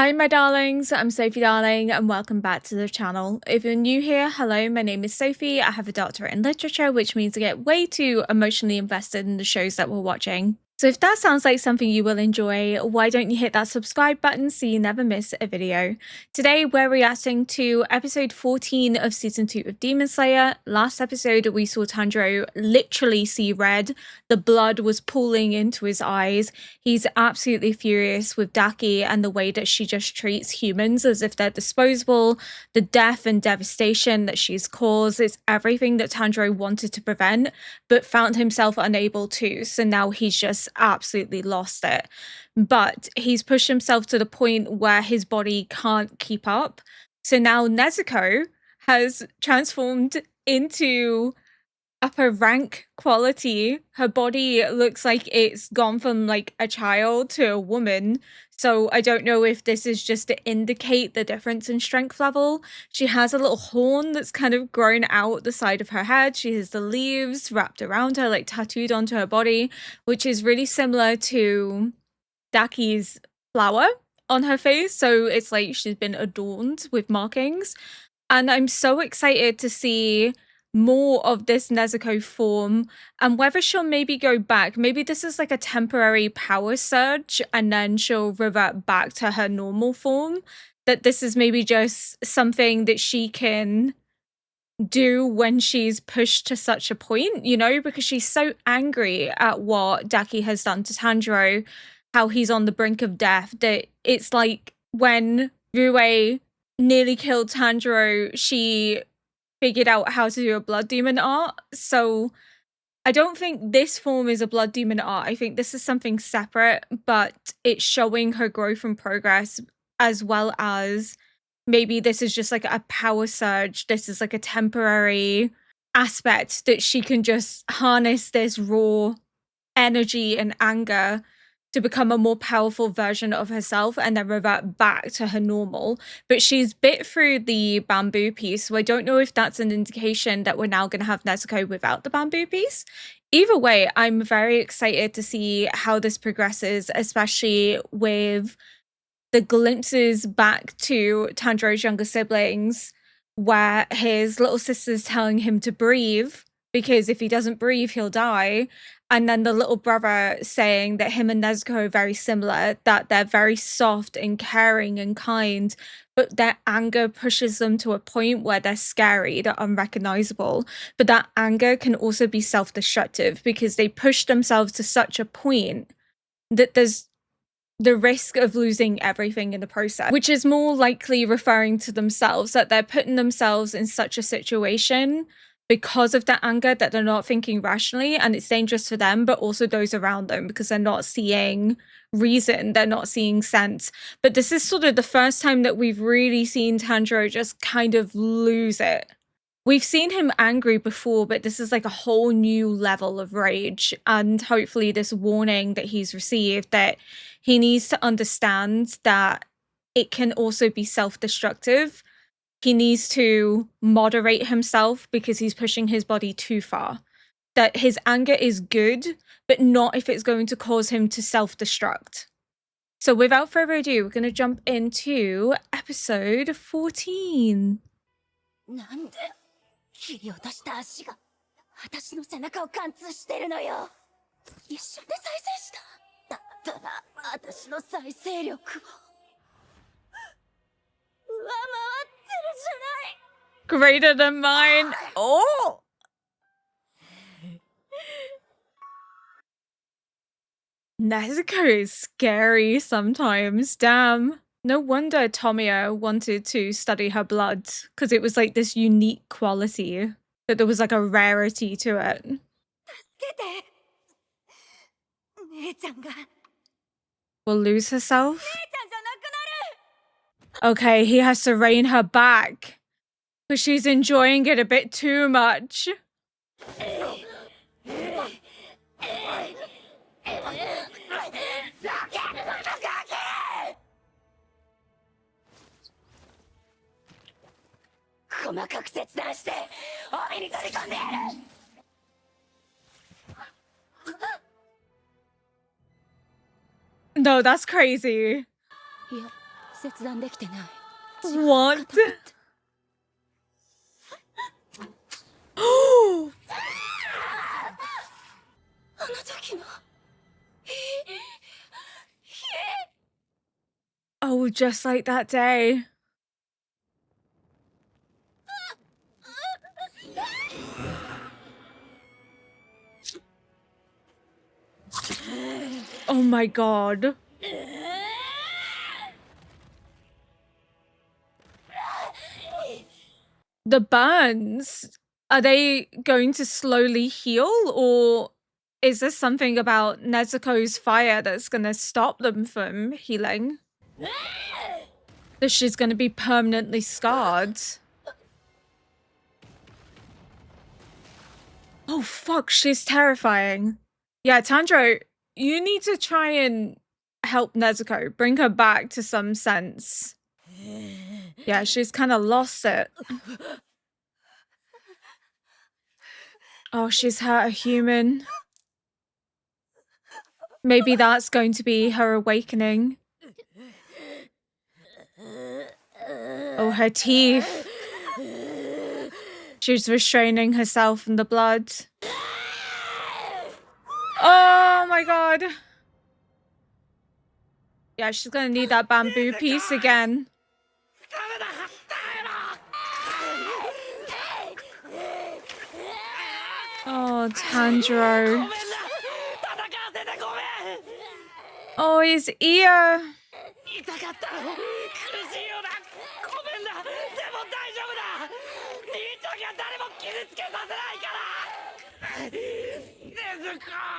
Hi my darlings, I'm Sophie Darling and welcome back to the channel. If you're new here, hello, my name is Sophie. I have a doctorate in literature, which means I get way too emotionally invested in the shows that we're watching. So if that sounds like something you will enjoy, why don't you hit that subscribe button so you never miss a video. Today we're reacting to episode 14 of season 2 of Demon Slayer. Last episode we saw Tanjiro literally see red. The blood was pooling into his eyes. He's absolutely furious with Daki and the way that she just treats humans as if they're disposable. The death and devastation that she's caused is everything that Tanjiro wanted to prevent, but found himself unable to. So now he's just absolutely lost it. But he's pushed himself to the point where his body can't keep up. So now Nezuko has transformed into upper rank quality. Her body looks like it's gone from like a child to a woman. So I don't know if this is just to indicate the difference in strength level. She has a little horn that's kind of grown out the side of her head. She has the leaves wrapped around her, like tattooed onto her body, which is really similar to Daki's flower on her face. So it's like she's been adorned with markings. And I'm so excited to see more of this Nezuko form and whether she'll maybe go back. Maybe this is like a temporary power surge and then she'll revert back to her normal form. That this is maybe just something that she can do when she's pushed to such a point, you know, because she's so angry at what Daki has done to Tanjiro, how he's on the brink of death, that it's like when Rue nearly killed Tanjiro, she figured out how to do a blood demon art. So I don't think this form is a blood demon art. I think this is something separate, but it's showing her growth and progress, as well as maybe this is just like a power surge. This is like a temporary aspect that she can just harness this raw energy and anger to become a more powerful version of herself and then revert back to her normal. But she's bit through the bamboo piece, so I don't know if that's an indication that we're now going to have Nezuko without the bamboo piece. Either way, I'm very excited to see how this progresses, especially with the glimpses back to Tanjiro's younger siblings, where his little sister's telling him to breathe, because if he doesn't breathe, he'll die. And then the little brother saying that him and Nezuko are very similar, that they're very soft and caring and kind, but their anger pushes them to a point where they're scary, they're unrecognizable. But that anger can also be self-destructive because they push themselves to such a point that there's the risk of losing everything in the process, which is more likely referring to themselves, that they're putting themselves in such a situation because of that anger that they're not thinking rationally, and it's dangerous for them, but also those around them, because they're not seeing reason, they're not seeing sense. But this is sort of the first time that we've really seen Tanjiro just kind of lose it. We've seen him angry before, but this is like a whole new level of rage. And hopefully this warning that he's received, that he needs to understand that it can also be self-destructive. He needs to moderate himself because he's pushing his body too far. That his anger is good, but not if it's going to cause him to self-destruct. So without further ado, we're going to jump into episode 14. 切り落とした足が私の背中を貫通してるのよ。一瞬で再生した。だったら私の再生力を上回ってるじゃない。 Greater than mine. Oh! Nezuko is scary sometimes. Damn. No wonder Tomoya wanted to study her blood, because it was like this unique quality, that there was like a rarity to it. Will lose herself? Okay, he has to rein her back, because she's enjoying it a bit too much. No, that's crazy. 切断できてない。 What? あの時の Oh, just like that day. Oh my god. The burns, are they going to slowly heal, or is this something about Nezuko's fire that's gonna stop them from healing? That she's gonna be permanently scarred. Oh fuck, she's terrifying. Yeah, Tanjiro, you need to try and help Nezuko, bring her back to some sense. Yeah, she's kind of lost it. Oh, she's hurt a human. Maybe that's going to be her awakening. Oh, her teeth. She's restraining herself from the blood. Oh my god. Yeah, she's gonna need that bamboo piece again. Oh, Tanjiro. Oh, his ear.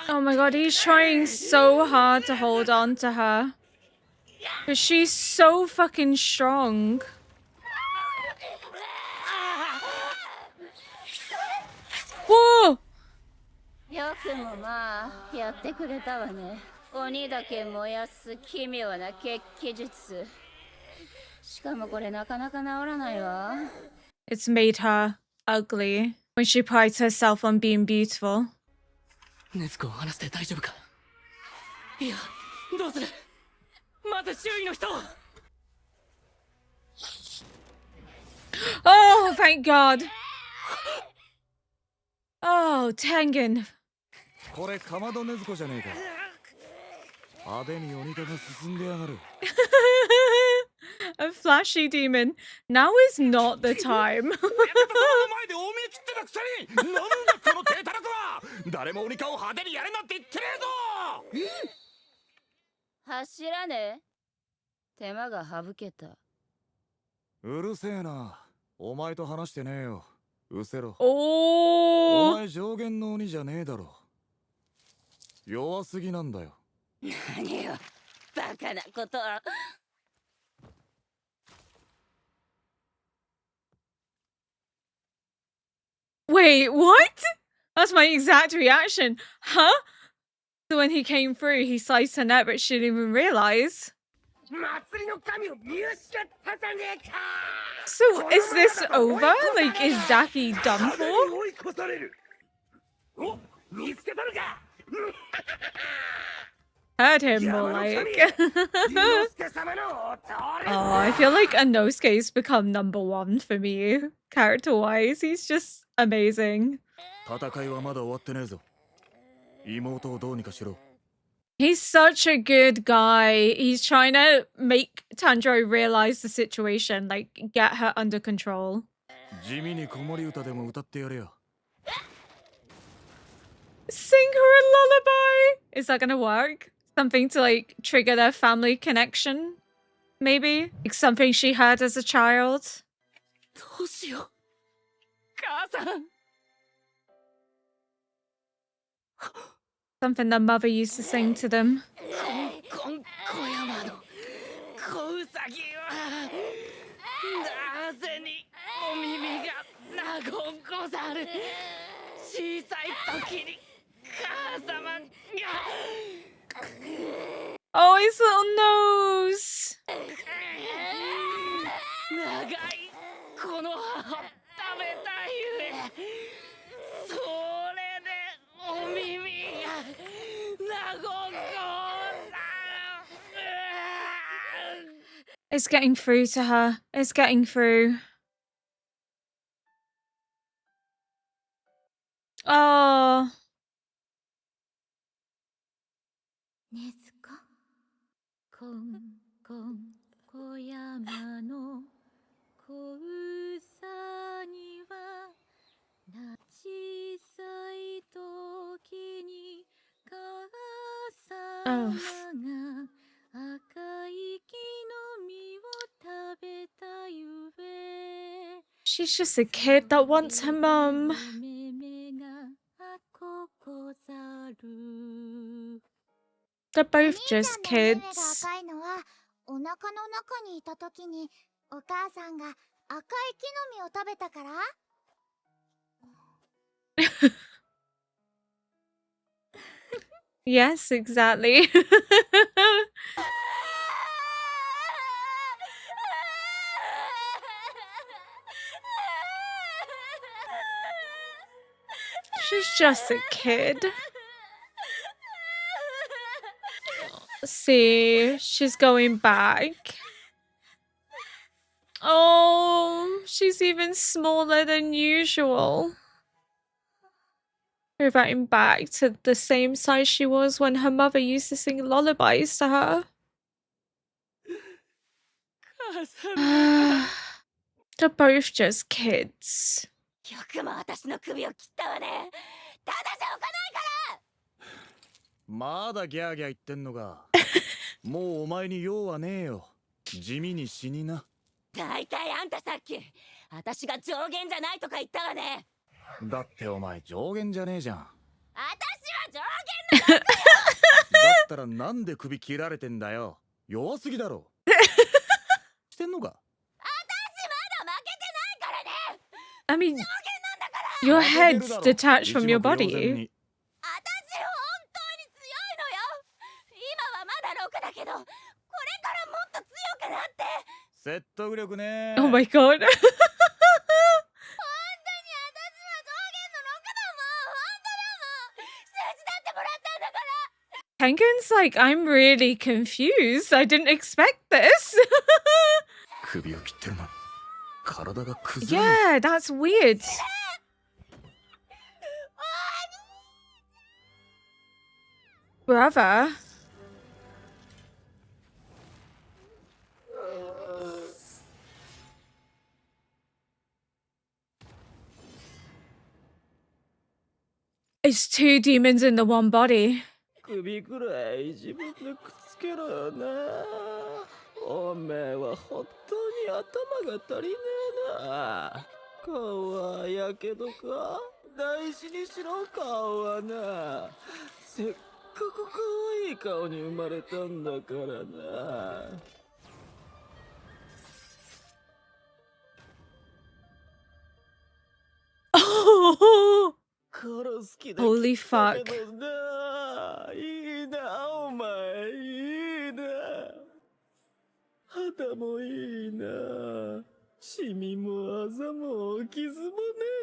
Oh my god, he's trying so hard to hold on to her. But she's so fucking strong. Whoa! よくもまあやってくれたわね。鬼だけ燃やす奇妙な血気術。しかもこれなかなか治らないわ。 It's made her ugly when she prides herself on being beautiful. 禰豆子を話して大丈夫か。いや、どうする。まず周囲の人を。 Oh, thank God. Oh, Tengen. これかまど禰豆子じゃねえか。派手に鬼化が進んでやがる。A flashy demon. Now is not the time. 前で大見え切ってたくせに、なんだこの低たらくは。誰も鬼化を派手にやれなんて言ってねえぞ。走らねえ。手間が省けた。うるせえな。お前と話してねえよ。うせろ。Oh. お前上限の鬼じゃねえだろ。弱すぎなんだよ。何よ、バカなこと。 Wait, what? That's my exact reaction. Huh? So when he came through, he sliced her neck, but she didn't even realize. So is this over? Like, is Daki done for? Heard him more like. Oh, I feel like Inosuke's become number one for me, character-wise. He's just amazing. 戦いはまだ終わってねえぞ。妹をどうにかしろ。 He's such a good guy. He's trying to make Tanjiro realize the situation, like get her under control. 地味に子守歌でも歌ってやれや。 Sing her a lullaby. Is that gonna work? Something to like trigger their family connection? Maybe? Like something she heard as a child? どうしよう。母さん。 Something their mother used to sing to them. こん小山の小ウサギはなぜにお耳がなごんこざる。小さい時に母様が。 Oh, his little nose. 長いこの葉を食べたゆえ、それでお耳がなごんこ It's getting through to her. It's getting through. Oh. ねずここんこん小山の小うさぎは小さい時に母様が赤い木の実を食べたゆえ She's just a kid that wants her mum. めめがここざる They're お兄 both ちゃ just んの目が kids. 赤いのはお腹の中にいた時にお母さんが赤い木の実を食べたから。 Yes, exactly. She's just a kid. See, she's going back. Oh, she's even smaller than usual. Reverting back to the same size she was when her mother used to sing lullabies to her. 母さん They're both just kids. よくも私の首を切ったわね。ただじゃおかないから。まだギャーギャー言ってんのか。もうお前に用はねえよ。地味に死にな。だいたいあんたさっき私が上限じゃないとか言ったわね。だってお前上限じゃねえじゃん。私は上限のだったらなんで首切られてんだよ。弱すぎだろ。してんのか。私まだ負けてないからね。 I mean, 上限なんだから。 your head's detached from your body. 私本当に強いのよ。今はまだ6だけど、これからもっと強くなって。説得力ね。 Oh my god. 本当に私は上限の6だもん。本当だもん。数字だってもらったんだから。 Tengen's like, I'm really confused. I didn't expect this. 首を切ってるのに体が崩れる。 Yeah, that's weird. Brother. It's two demons in the one body. 首くらい自分でくっつけろよな。おめえは本当に頭が足りねえな。顔はやけどか。大事にしろ顔はな。せっかく可愛い顔に生まれたんだからな。 Oh, 殺す気で holy 来た fuck. けどな。いいなお前いいな。肌もいいな。シミもあざも傷もね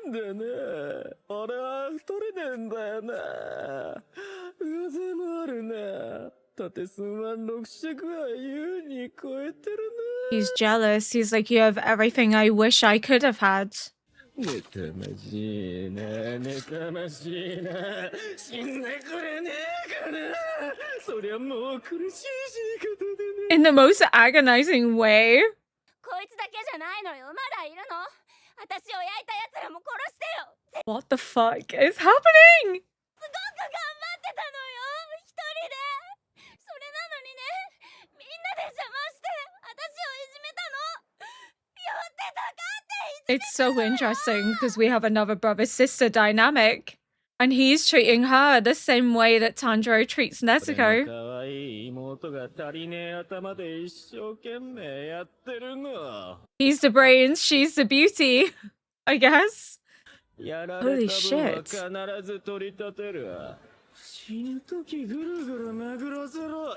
えんだな。俺は太れねえんだよな。風もあるな。縦寸は6尺は優に超えてる He's jealous. He's like, you have everything I wish I could have had. な。妬ましいな、妬ましいな。死んでくれねえかな。そりゃもう苦しい死に方でね。 In the most agonizing way. こいつだけじゃないのよ。まだいるの。私を焼いた奴らも殺してよ。 What the fuck is happening? すごく頑張ってたのよ。一人で。それなのにね。みんなで邪魔して私をいじめたの。寄ってたかっていじめ It's so interesting because we have another brother-sister dynamic. And he's treating her the same way that Tanjiro treats 俺の Nezuko. 可愛い妹が足りねえ頭で一生懸命やってるの。 He's the brains, she's the beauty, I guess. やられた分は Holy shit. 必ず取り立てる。死ぬ時ぐるぐる巡らせろ。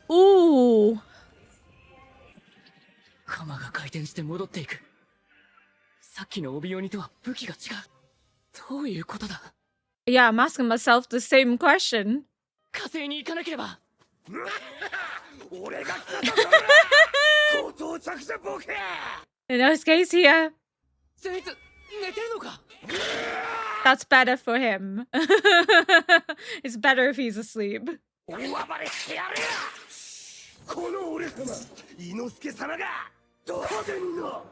Ooh. 鎌が回転して戻っていく。さっきの帯鬼とは武器が違う。どういうことだ。 Yeah, I'm asking myself the same question. 火星に行かなければ。俺が来たところご到着じゃボケ。 Inosuke's here. 善逸、寝てるのか。 That's better for him. It's better if he's asleep. 大暴れしてやるよ。この俺様伊之助様がどこでんの。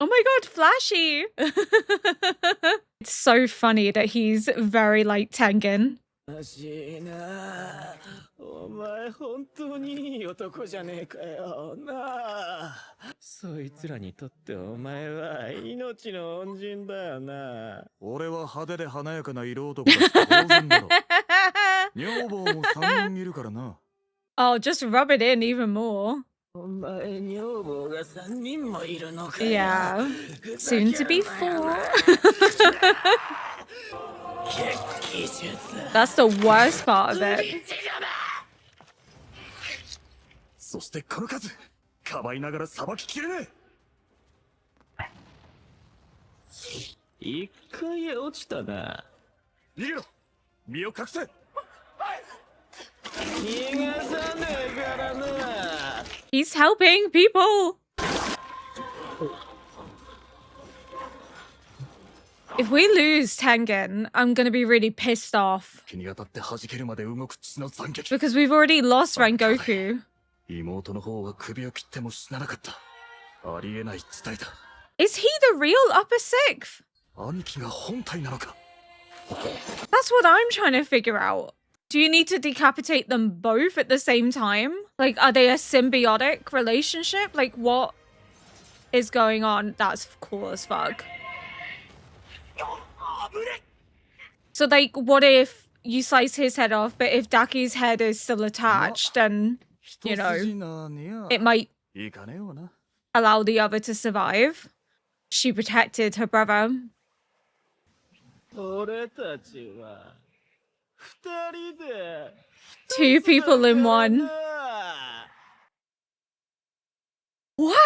Oh my god, Flashy! It's so funny that he's very like Tengen. らしいな。お前本当にいい男じゃねえかよなあ。そいつらにとってお前は命の恩人だよな。俺は派手で華やかな色男だし当然だろ。女房も3人いるからな。 Oh, just rub it in even more. お前女房が3人もいるのかよ。 Yeah. Soon to be 4. That's the worst part of it. そしてこの数かばいながらさばききれね一回落ちたな。え。逃げろ。身を隠せ。逃がさねえからな。 He's helping people. If we lose Tengen, I'm gonna be really pissed off 気に当たって弾けるまで動く血の斬撃。 because we've already lost Rengoku. 妹の方は首を切っても死ななかった。ありえない事態だ。 Is he the real upper sixth? 兄貴が本体なのか。 That's what I'm trying to figure out. Do you need to decapitate them both at the same time? Like, are they a symbiotic relationship? Like, what is going on? That's cool as fuck. So, like, what if you slice his head off, but if Daki's head is still attached, then, you know, it might いかねえよな。 allow the other to survive. She protected her brother. 俺たちは二人で Two people in one. What?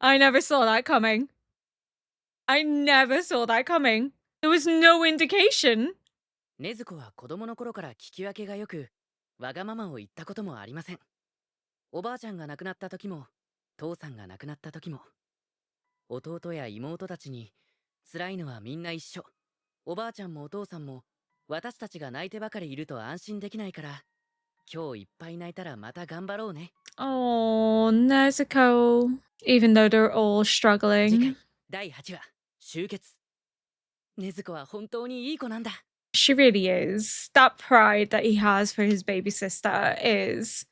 I never saw that coming. I never saw that coming. There was no indication. 禰豆子は子供の頃から聞き分けがよく、わがままを言ったこともありません。おばあちゃんが亡くなった時も、父さんが亡くなった時も、弟や妹たちに辛いのはみんな一緒。おばあちゃんもお父さんも私たちが泣いてばかりいると安心できないから、今日いっぱい泣いたらまた頑張ろうね。 Oh, Nezuko. Even though they're all 次回 struggling. 第8話終結。禰豆子は本当にいい子なんだ。 She really is. That pride that he has for his baby sister is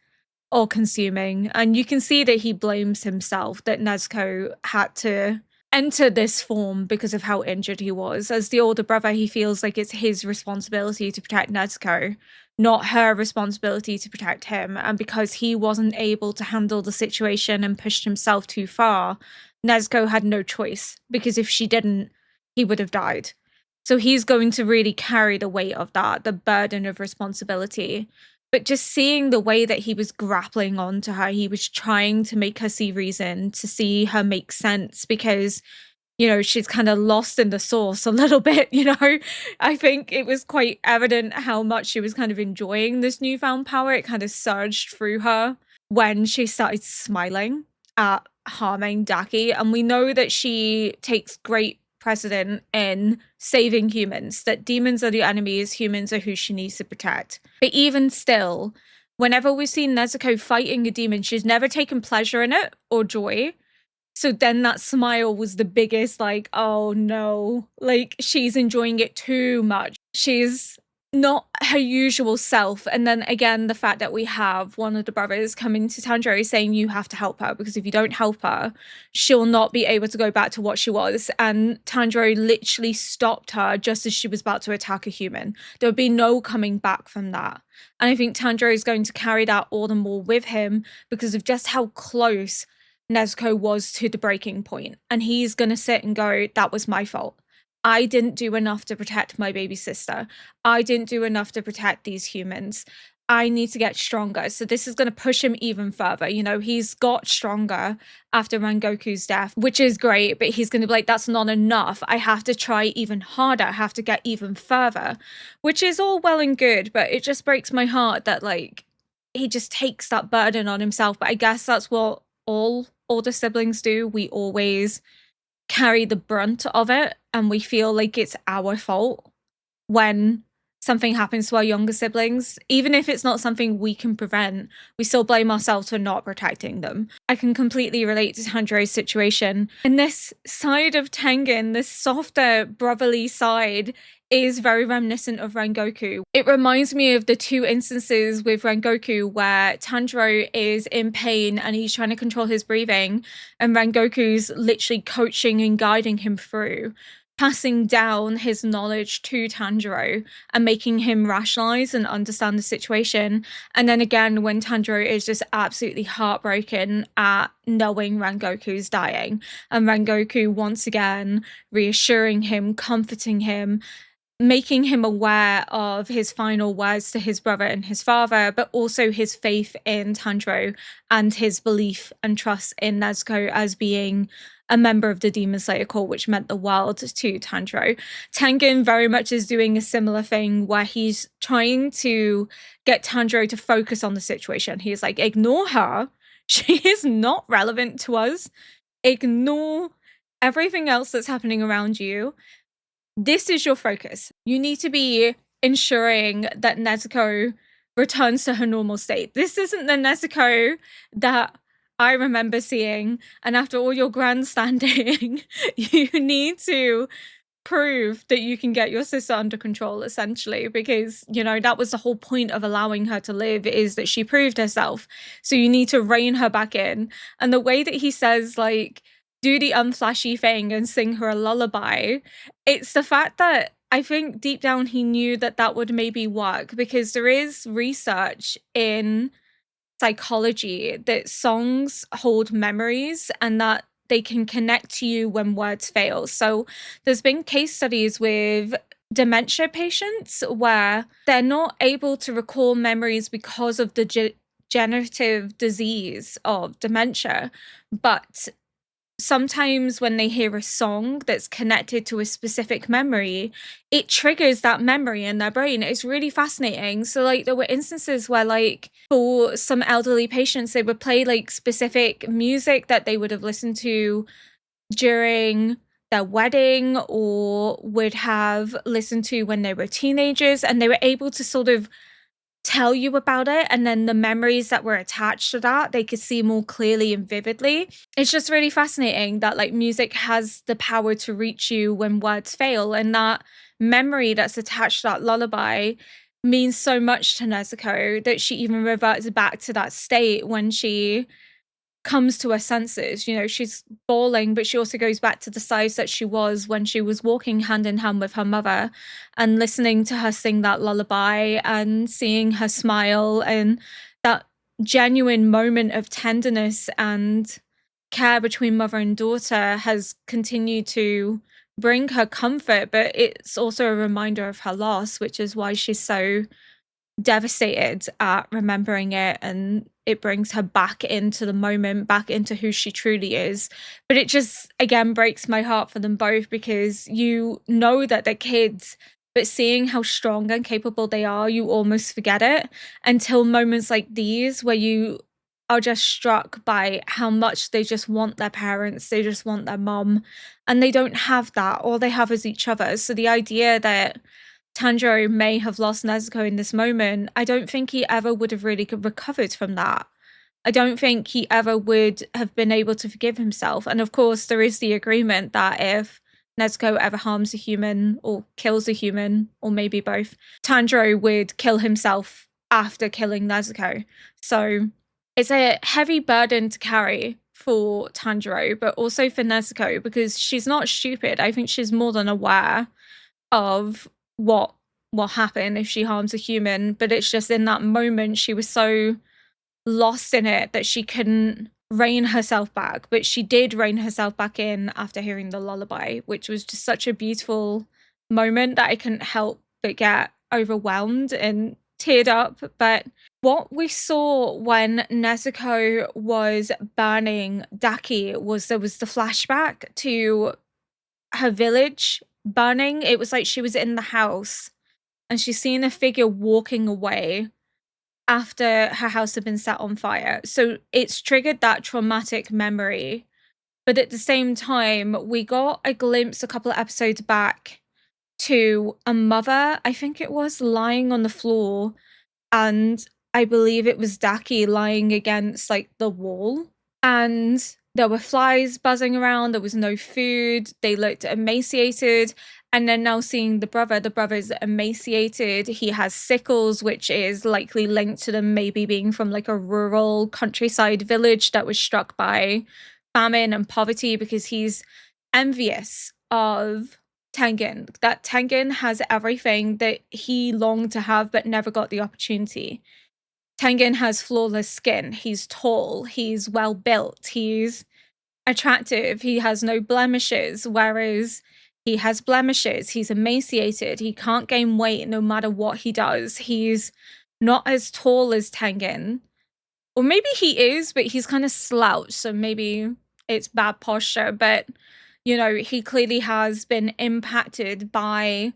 all consuming. And you can see that he blames himself that Nezuko had to enter this form because of how injured he was. As the older brother, he feels like it's his responsibility to protect Nezuko, not her responsibility to protect him. And because he wasn't able to handle the situation and pushed himself too far, Nezuko had no choice, because if she didn't, he would have died. So he's going to really carry the weight of that, the burden of responsibility. But just seeing the way that he was grappling onto her, he was trying to make her see reason, to see her make sense, because, you know, she's kind of lost in the sauce a little bit, you know? I think it was quite evident how much she was kind of enjoying this newfound power. It kind of surged through her when she started smiling at harming Daki. And we know that she takes great precedent in saving humans, that demons are the enemies, humans are who she needs to protect. But even still, whenever we've seen Nezuko fighting a demon, she's never taken pleasure in it or joy. So then that smile was the biggest, like, oh no, like she's enjoying it too much. She's not her usual self. And then again, the fact that we have one of the brothers coming to Tanjiro saying you have to help her, because if you don't help her, she'll not be able to go back to what she was. And Tanjiro literally stopped her just as she was about to attack a human. There would be no coming back from that. And I think Tanjiro is going to carry that all the more with him because of just how close Nezuko was to the breaking point. And he's going to sit and go, that was my fault. I didn't do enough to protect my baby sister. I didn't do enough to protect these humans. I need to get stronger. So this is going to push him even further. You know, he's got stronger after Rengoku's death, which is great, but he's going to be like, that's not enough. I have to try even harder. I have to get even further, which is all well and good, but it just breaks my heart that like he just takes that burden on himself. But I guess that's what all older siblings do. We always carry the brunt of it, and we feel like it's our fault when something happens to our younger siblings. Even if it's not something we can prevent, we still blame ourselves for not protecting them. I can completely relate to Tanjiro's situation. And this side of Tengen, this softer brotherly side, is very reminiscent of Rengoku. It reminds me of the two instances with Rengoku where Tanjiro is in pain and he's trying to control his breathing, and Rengoku's literally coaching and guiding him through, passing down his knowledge to Tanjiro and making him rationalize and understand the situation. And then again, when Tanjiro is just absolutely heartbroken at knowing Rengoku's dying, and Rengoku once again reassuring him, comforting him, making him aware of his final words to his brother and his father, but also his faith in Tanjiro and his belief and trust in Nezuko as being a member of the Demon Slayer Corps, which meant the world to Tanjiro. Tengen very much is doing a similar thing where he's trying to get Tanjiro to focus on the situation. He's like, ignore her. She is not relevant to us. Ignore everything else that's happening around you. This is your focus. You need to be ensuring that Nezuko returns to her normal state. This isn't the Nezuko that I remember seeing. And after all your grandstanding, you need to prove that you can get your sister under control, essentially, because, you know, that was the whole point of allowing her to live, is that she proved herself. So you need to rein her back in. And the way that he says, like, do the unflashy thing and sing her a lullaby, it's the fact that I think deep down he knew that that would maybe work, because there is research in psychology that songs hold memories and that they can connect to you when words fail. So there's been case studies with dementia patients where they're not able to recall memories because of the degenerative disease of dementia, but sometimes when they hear a song that's connected to a specific memory, it triggers that memory in their brain. It's really fascinating. So like there were instances where like for some elderly patients, they would play like specific music that they would have listened to during their wedding or would have listened to when they were teenagers, and they were able to sort of tell you about it, and then the memories that were attached to that they could see more clearly and vividly. It's just really fascinating that like music has the power to reach you when words fail, and that memory that's attached to that lullaby means so much to Nezuko that she even reverts back to that state when she comes to her senses. You know, she's bawling, but she also goes back to the size that she was when she was walking hand in hand with her mother, and listening to her sing that lullaby and seeing her smile, and that genuine moment of tenderness and care between mother and daughter has continued to bring her comfort, but it's also a reminder of her loss, which is why she's so devastated at remembering it, and it brings her back into the moment, back into who she truly is. But it just again breaks my heart for them both, because you know that they're kids, but seeing how strong and capable they are, you almost forget it until moments like these where you are just struck by how much they just want their parents, they just want their mom, and they don't have that. All they have is each other. So the idea that Tanjiro may have lost Nezuko in this moment, I don't think he ever would have really recovered from that. I don't think he ever would have been able to forgive himself. And of course, there is the agreement that if Nezuko ever harms a human or kills a human, or maybe both, Tanjiro would kill himself after killing Nezuko. So it's a heavy burden to carry for Tanjiro, but also for Nezuko, because she's not stupid. I think she's more than aware of what will happen if she harms a human, but it's just in that moment she was so lost in it that she couldn't rein herself back. But she did rein herself back in after hearing the lullaby, which was just such a beautiful moment that I couldn't help but get overwhelmed and teared up, but what we saw when Nezuko was burning Daki was there was the flashback to her village burning. It was like she was in the house and she's seen a figure walking away after her house had been set on fire. So it's triggered that traumatic memory. But at the same time, we got a glimpse a couple of episodes back to a mother, I think it was, lying on the floor, and I believe it was Daki lying against like the wall, and there were flies buzzing around, there was no food, they looked emaciated. And then now seeing the brother's emaciated, he has sickles, which is likely linked to them maybe being from like a rural countryside village that was struck by famine and poverty, because he's envious of Tengen, that Tengen has everything that he longed to have but never got the opportunity. Tengen has flawless skin, he's tall, he's well built, he's attractive, he has no blemishes, whereas he has blemishes, he's emaciated, he can't gain weight no matter what he does, he's not as tall as Tengen. Or maybe he is, but he's kind of slouched, so maybe it's bad posture, but you know, he clearly has been impacted by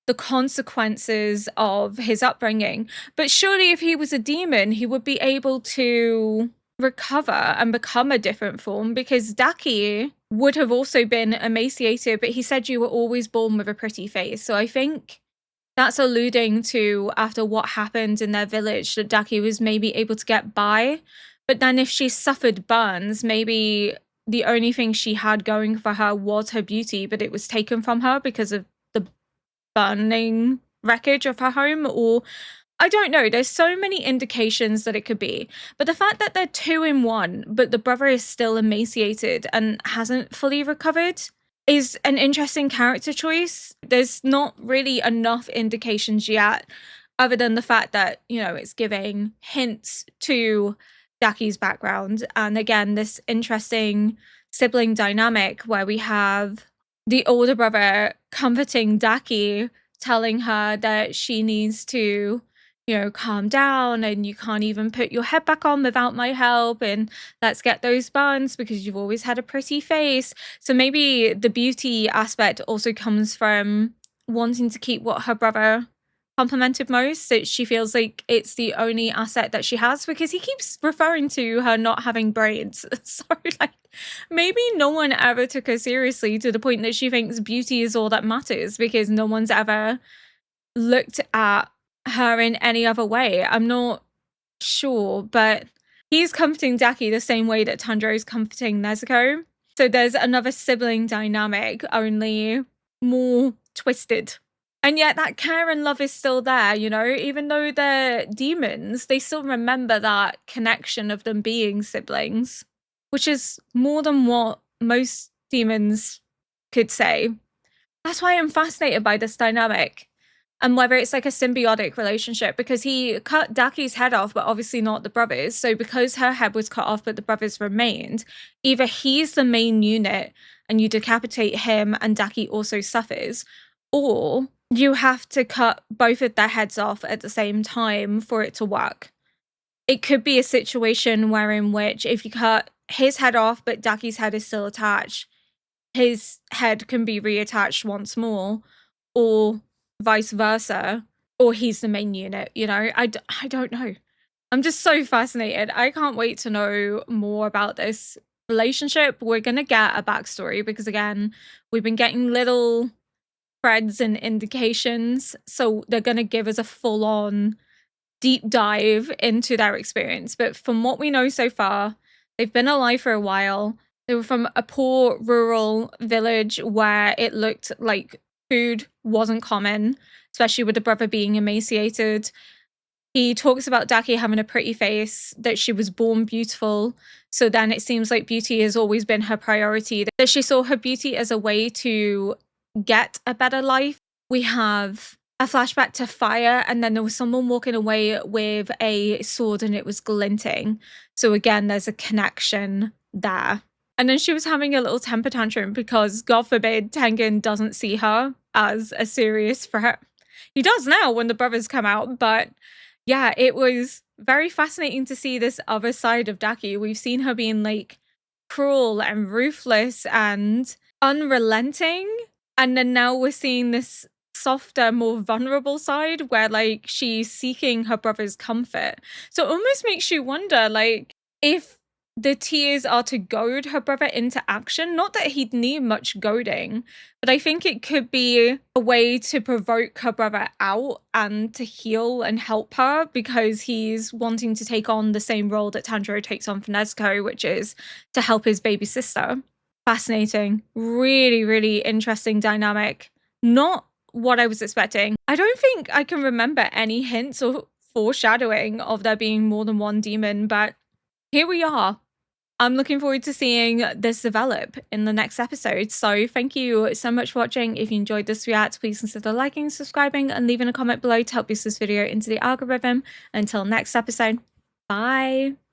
the consequences of his upbringing. But surely if he was a demon, he would be able to recover and become a different form, because Daki would have also been emaciated, but he said you were always born with a pretty face. So I think that's alluding to, after what happened in their village, that Daki was maybe able to get by. But then if she suffered burns, maybe the only thing she had going for her was her beauty, but it was taken from her because of the burning wreckage of her home. Or I don't know, there's so many indications that it could be. But the fact that they're 2 in 1, but the brother is still emaciated and hasn't fully recovered, is an interesting character choice. There's not really enough indications yet, other than the fact that, you know, it's giving hints to Daki's background. And again, this interesting sibling dynamic where we have the older brother comforting Daki, telling her that she needs to, you know, calm down, and you can't even put your head back on without my help, and let's get those buns because you've always had a pretty face. So maybe the beauty aspect also comes from wanting to keep what her brother complimented most, that she feels like it's the only asset that she has, because he keeps referring to her not having braids. So like, maybe no one ever took her seriously to the point that she thinks beauty is all that matters, because no one's ever looked at her in any other way. I'm not sure, but he's comforting Daki the same way that Tanjiro's comforting Nezuko. So there's another sibling dynamic, only more twisted. And yet that care and love is still there, you know? Even though they're demons, they still remember that connection of them being siblings, which is more than what most demons could say. That's why I'm fascinated by this dynamic, and whether it's like a symbiotic relationship, because he cut Daki's head off, but obviously not the brothers. So because her head was cut off, but the brothers remained, either he's the main unit and you decapitate him and Daki also suffers, or you have to cut both of their heads off at the same time for it to work. It could be a situation wherein which if you cut his head off, but Daki's head is still attached, his head can be reattached once more, or vice versa, or he's the main unit, you know? I don't know. I'm just so fascinated. I can't wait to know more about this relationship. We're going to get a backstory because, again, we've been getting little threads and indications, so they're going to give us a full-on deep dive into their experience. But from what we know so far, they've been alive for a while. They were from a poor rural village where it looked like food wasn't common, especially with the brother being emaciated. He talks about Daki having a pretty face, that she was born beautiful. So then it seems like beauty has always been her priority, that she saw her beauty as a way to get a better life. We have a flashback to fire, and then there was someone walking away with a sword and it was glinting. So again, there's a connection there. And then she was having a little temper tantrum because, God forbid, Tengen doesn't see her as a serious threat. He does now when the brothers come out, but yeah, it was very fascinating to see this other side of Daki. We've seen her being like cruel and ruthless and unrelenting, and then now we're seeing this softer, more vulnerable side where like she's seeking her brother's comfort. So it almost makes you wonder like if the tears are to goad her brother into action. Not that he'd need much goading, but I think it could be a way to provoke her brother out and to heal and help her, because he's wanting to take on the same role that Tanjiro takes on for Nezuko, which is to help his baby sister. Fascinating. Really, really interesting dynamic. Not what I was expecting. I don't think I can remember any hints or foreshadowing of there being more than one demon, but here we are. I'm looking forward to seeing this develop in the next episode. So thank you so much for watching. If you enjoyed this react, please consider liking, subscribing, and leaving a comment below to help boost this video into the algorithm. Until next episode, bye.